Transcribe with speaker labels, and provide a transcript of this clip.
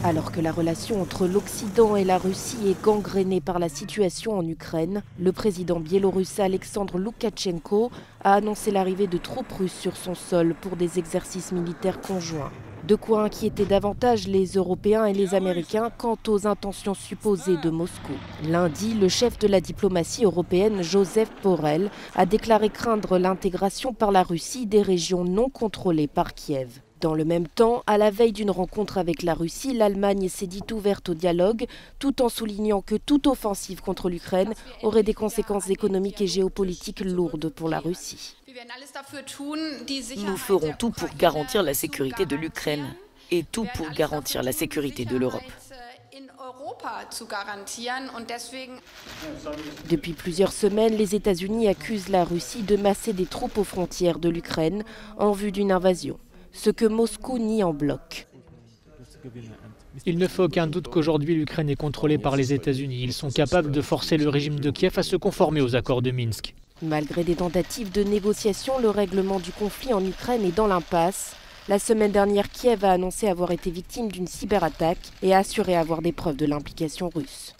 Speaker 1: Alors que la relation entre l'Occident et la Russie est gangrénée par la situation en Ukraine, le président biélorusse Alexandre Loukachenko a annoncé l'arrivée de troupes russes sur son sol pour des exercices militaires conjoints. De quoi inquiéter davantage les Européens et les Américains quant aux intentions supposées de Moscou. Lundi, le chef de la diplomatie européenne, Joseph Borrell, a déclaré craindre l'intégration par la Russie des régions non contrôlées par Kiev. Dans le même temps, à la veille d'une rencontre avec la Russie, l'Allemagne s'est dite ouverte au dialogue, tout en soulignant que toute offensive contre l'Ukraine aurait des conséquences économiques et géopolitiques lourdes pour la Russie.
Speaker 2: Nous ferons tout pour garantir la sécurité de l'Ukraine et tout pour garantir la sécurité de l'Europe.
Speaker 1: Depuis plusieurs semaines, les États-Unis accusent la Russie de masser des troupes aux frontières de l'Ukraine en vue d'une invasion, ce que Moscou nie en bloc.
Speaker 3: Il ne fait aucun doute qu'aujourd'hui l'Ukraine est contrôlée par les États-Unis. Ils sont capables de forcer le régime de Kiev à se conformer aux accords de Minsk.
Speaker 1: Malgré des tentatives de négociation, le règlement du conflit en Ukraine est dans l'impasse. La semaine dernière, Kiev a annoncé avoir été victime d'une cyberattaque et a assuré avoir des preuves de l'implication russe.